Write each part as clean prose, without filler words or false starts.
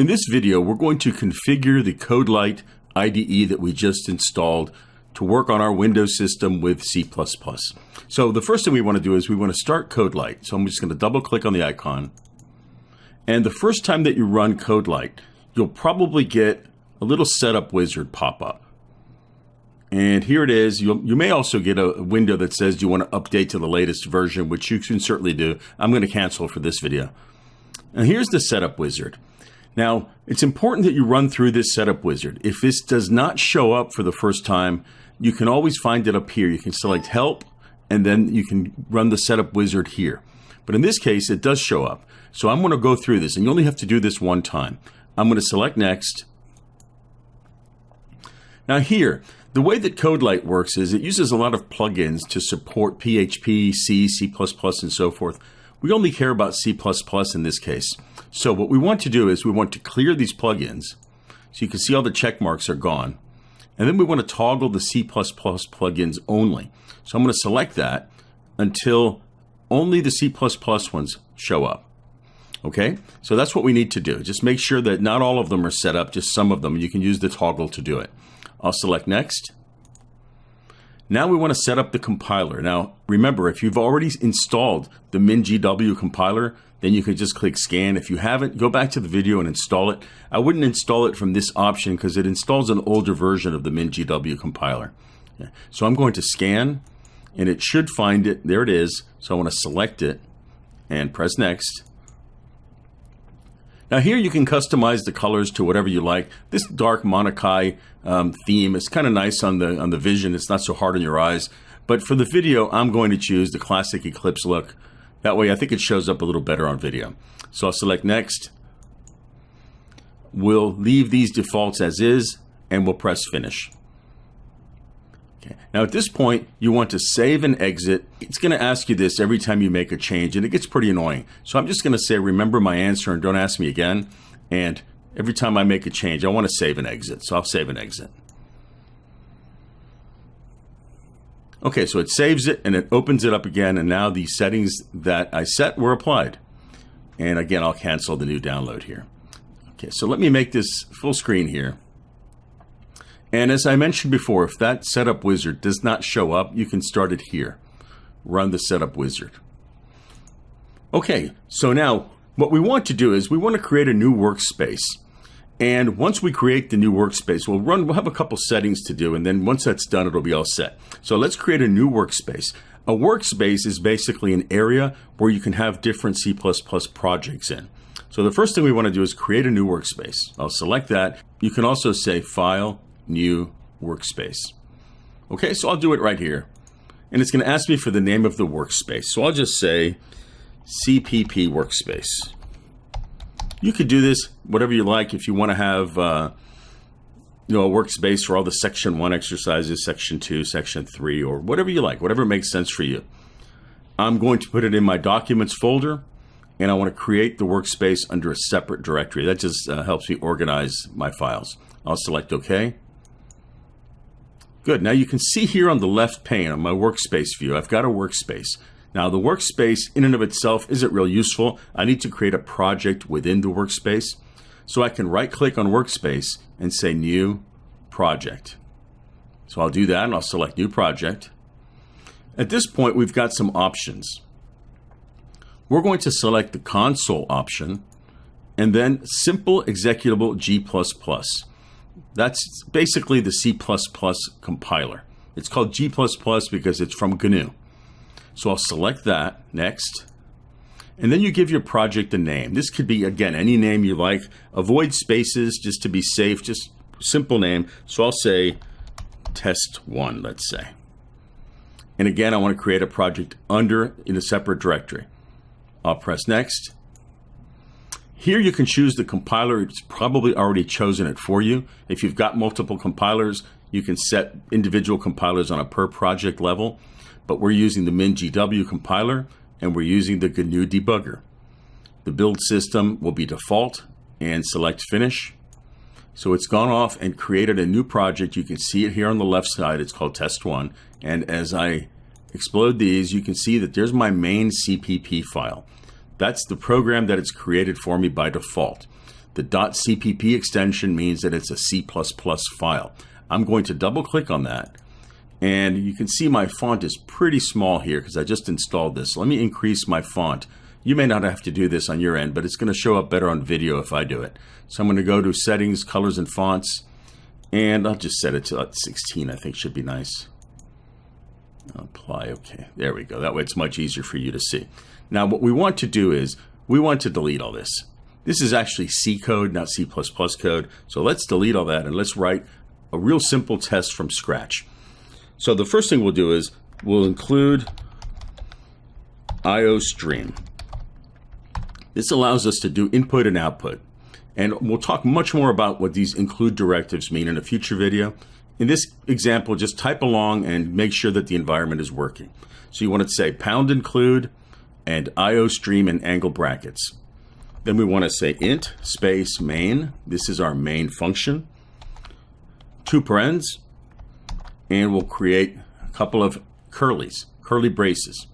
In this video, we're going to configure the CodeLite IDE that we just installed to work on our Windows system with C++. So the first thing we want to do is we want to start CodeLite. So I'm just going to double click on the icon. And the first time that you run CodeLite, you'll probably get a little setup wizard pop up. And here it is. You may also get a window that says you want to update to the latest version, which you can certainly do. I'm going to cancel for this video. And here's the setup wizard. Now, it's important that you run through this setup wizard. If this does not show up for the first time, you can always find it up here. You can select Help, and then you can run the setup wizard here. But in this case, it does show up. So I'm going to go through this, and you only have to do this one time. I'm going to select Next. Now here, the way that CodeLite works is it uses a lot of plugins to support PHP, C, C++, and so forth. We only care about C++ in this case. So what we want to do is we want to clear these plugins. So you can see all the check marks are gone. And then we want to toggle the C++ plugins only. So I'm going to select that until only the C++ ones show up. Okay, so that's what we need to do. Just make sure that not all of them are set up, just some of them. You can use the toggle to do it. I'll select Next. Now we want to set up the compiler. Now, remember, if you've already installed the MinGW compiler, then you can just click Scan. If you haven't, go back to the video and install it. I wouldn't install it from this option because it installs an older version of the MinGW compiler. Okay. So I'm going to Scan, and it should find it. There it is. So I want to select it and press Next. Now here you can customize the colors to whatever you like. This dark Monokai theme is kind of nice on the vision. It's not so hard on your eyes. But for the video, I'm going to choose the classic Eclipse look. That way I think it shows up a little better on video. So I'll select Next. We'll leave these defaults as is, and we'll press Finish. Okay. Now at this point, you want to save and exit. It's going to ask you this every time you make a change, and it gets pretty annoying. So I'm just going to say, remember my answer and don't ask me again. And every time I make a change, I want to save and exit. So I'll save and exit. Okay, so it saves it and it opens it up again, and now the settings that I set were applied. And again, I'll cancel the new download here. Okay, so let me make this full screen here. And as I mentioned before, if that setup wizard does not show up, you can start it here. Run the setup wizard. Okay, so now what we want to do is we want to create a new workspace. And once we create the new workspace, we'll have a couple settings to do, and then once that's done, it'll be all set. So let's create a new workspace. A workspace is basically an area where you can have different C++ projects in. So the first thing we want to do is create a new workspace. I'll select that. You can also say File, New Workspace. Okay, so I'll do it right here. And it's going to ask me for the name of the workspace. So I'll just say CPP Workspace. You could do this whatever you like. If you want to have a workspace for all the Section 1 exercises, Section 2, Section 3, or whatever you like, whatever makes sense for you. I'm going to put it in my Documents folder, and I want to create the workspace under a separate directory. That just helps me organize my files. I'll select OK. Good. Now you can see here on the left pane on my workspace view, I've got a workspace. Now the workspace in and of itself isn't real useful. I need to create a project within the workspace. So I can right click on workspace and say New Project. So I'll do that and I'll select New Project. At this point, we've got some options. We're going to select the console option and then Simple Executable G++. That's basically the C++ compiler. It's called G++ because it's from GNU. So I'll select that, Next. And then you give your project a name. This could be, again, any name you like. Avoid spaces just to be safe, just simple name. So I'll say Test1, let's say. And again, I want to create a project in a separate directory. I'll press Next. Here you can choose the compiler. It's probably already chosen it for you. If you've got multiple compilers, you can set individual compilers on a per project level. But we're using the MinGW compiler, and we're using the GNU debugger. The build system will be default, and select Finish. So it's gone off and created a new project. You can see it here on the left side. It's called Test1. And as I explode these, you can see that there's my main CPP file. That's the program that it's created for me by default. The .cpp extension means that it's a C++ file. I'm going to double click on that. And you can see my font is pretty small here because I just installed this. Let me increase my font. You may not have to do this on your end, but it's going to show up better on video if I do it. So I'm going to go to Settings, Colors and Fonts, and I'll just set it to 16. I think should be nice. Apply, okay. There we go. That way it's much easier for you to see. Now what we want to do is we want to delete all this. This is actually C code, not C++ code. So let's delete all that and let's write a real simple test from scratch. So the first thing we'll do is we'll include IO stream. This allows us to do input and output. And we'll talk much more about what these include directives mean in a future video. In this example, just type along and make sure that the environment is working. So you want to say #include and IO stream in angle brackets. Then we want to say int space main. This is our main function. 2 parens. And we'll create a couple of curly braces.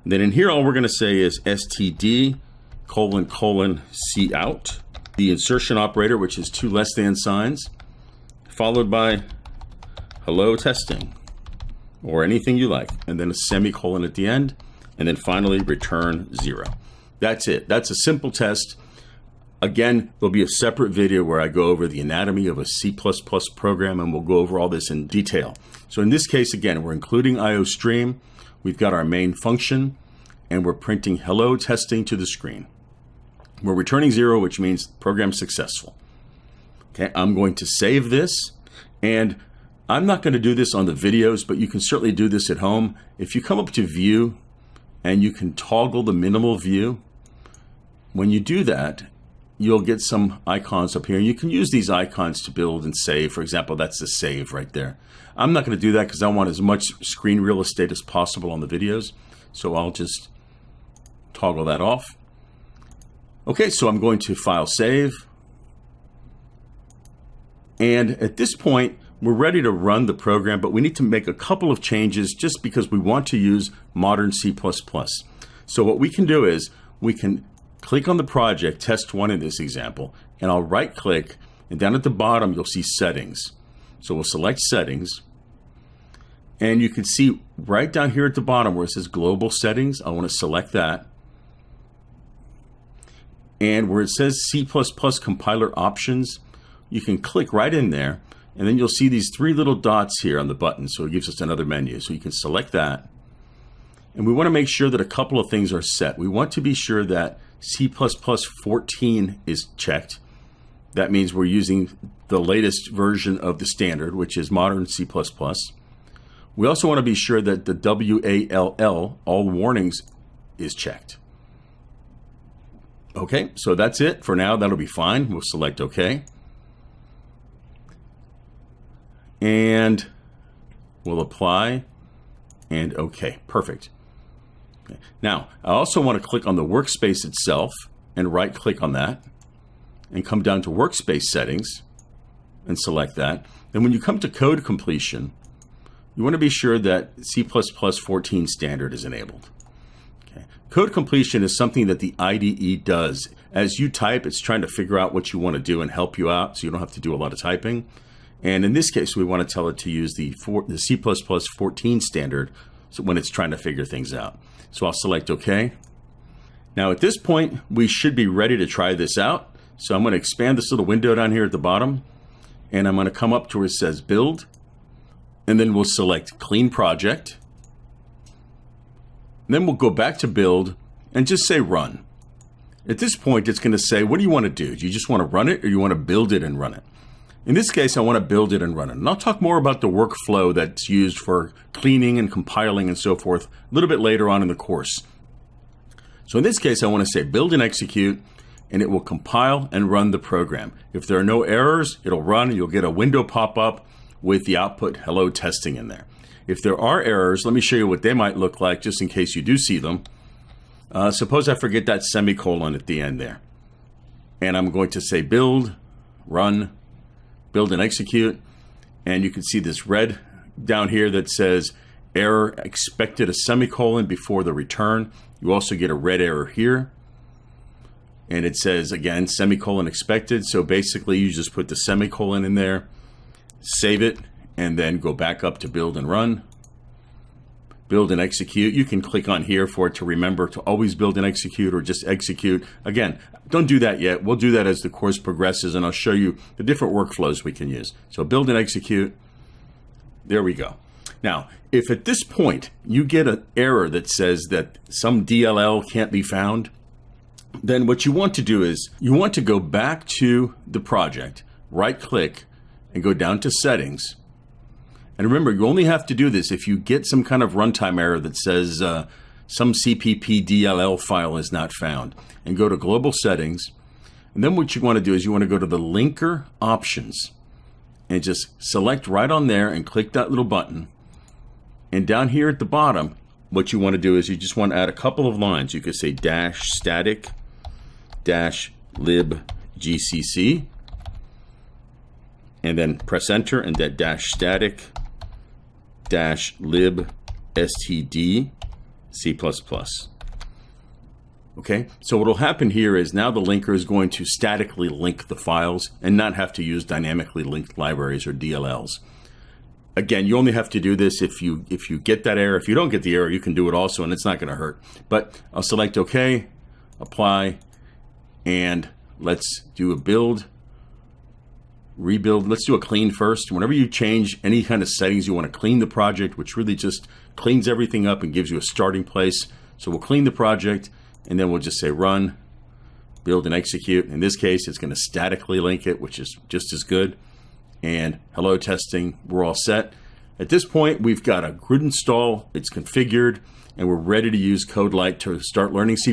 And then in here, all we're going to say is std : cout, the insertion operator, which is 2 less than signs, followed by hello testing, or anything you like, and then a semicolon at the end, and then finally return 0. That's it. That's a simple test. Again, there'll be a separate video where I go over the anatomy of a C++ program, and we'll go over all this in detail. So in this case, again, we're including IO stream. We've got our main function, and we're printing hello testing to the screen. We're returning 0, which means program successful. Okay, I'm going to save this, and I'm not going to do this on the videos, but you can certainly do this at home. If you come up to View, and you can toggle the minimal view, when you do that, you'll get some icons up here. You can use these icons to build and save. For example, that's the save right there. I'm not going to do that because I want as much screen real estate as possible on the videos. So I'll just toggle that off. Okay, so I'm going to File Save. And at this point, we're ready to run the program, but we need to make a couple of changes just because we want to use modern C++. So what we can do is we can click on the project, test 1 in this example, and I'll right click, and down at the bottom you'll see settings. So we'll select settings, and you can see right down here at the bottom where it says global settings, I want to select that. And where it says C++ compiler options, you can click right in there, and then you'll see these 3 little dots here on the button, so it gives us another menu. So you can select that. And we want to make sure that a couple of things are set. We want to be sure that C++ 14 is checked. That means we're using the latest version of the standard, which is modern C++. We also want to be sure that the WALL, all warnings, is checked. Okay, so that's it for now. That'll be fine. We'll select OK. And we'll apply and OK. Perfect. Okay. Now, I also want to click on the workspace itself and right click on that and come down to workspace settings and select that. Then when you come to code completion, you want to be sure that C++ 14 standard is enabled. Okay. Code completion is something that the IDE does. As you type, it's trying to figure out what you want to do and help you out so you don't have to do a lot of typing. And in this case, we want to tell it to use the C++ 14 standard when it's trying to figure things out. So I'll select OK. Now at this point, we should be ready to try this out. So I'm going to expand this little window down here at the bottom, and I'm going to come up to where it says Build, and then we'll select Clean Project. And then we'll go back to Build and just say Run. At this point, it's going to say, what do you want to do? Do you just want to run it, or you want to build it and run it? In this case, I want to build it and run it. And I'll talk more about the workflow that's used for cleaning and compiling and so forth a little bit later on in the course. So in this case, I want to say build and execute, and it will compile and run the program. If there are no errors, it'll run, and you'll get a window pop up with the output hello testing in there. If there are errors, let me show you what they might look like just in case you do see them. Suppose I forget that semicolon at the end there. And I'm going to say build, run, build and execute, and you can see this red down here that says error expected a semicolon before the return. You also get a red error here. and it says, again, semicolon expected. So basically, you just put the semicolon in there, save it, and then go back up to build and run. Build and execute. You can click on here for it to remember to always build and execute or just execute. Again, don't do that yet. We'll do that as the course progresses, and I'll show you the different workflows we can use. So build and execute. There we go. Now, if at this point you get an error that says that some DLL can't be found, then what you want to do is you want to go back to the project, right-click, and go down to Settings. And remember, you only have to do this if you get some kind of runtime error that says some CPP DLL file is not found. And go to Global Settings. And then what you want to do is you want to go to the Linker Options. And just select right on there and click that little button. And down here at the bottom, what you want to do is you just want to add a couple of lines. You could say -static -lib gcc. And then press Enter, and that -static -lib std C++. Okay, so what will happen here is now the linker is going to statically link the files and not have to use dynamically linked libraries or DLLs. Again, you only have to do this if you get that error. If you don't get the error, you can do it also, and it's not going to hurt. But I'll select OK, apply, and let's do a build. Rebuild. Let's do a clean first. Whenever you change any kind of settings, you want to clean the project, which really just cleans everything up and gives you a starting place. So we'll clean the project, and then we'll just say run, build, and execute. In this case, it's going to statically link it, which is just as good. And hello testing, we're all set. At this point, we've got a grid install, it's configured, and we're ready to use CodeLite to start learning C++.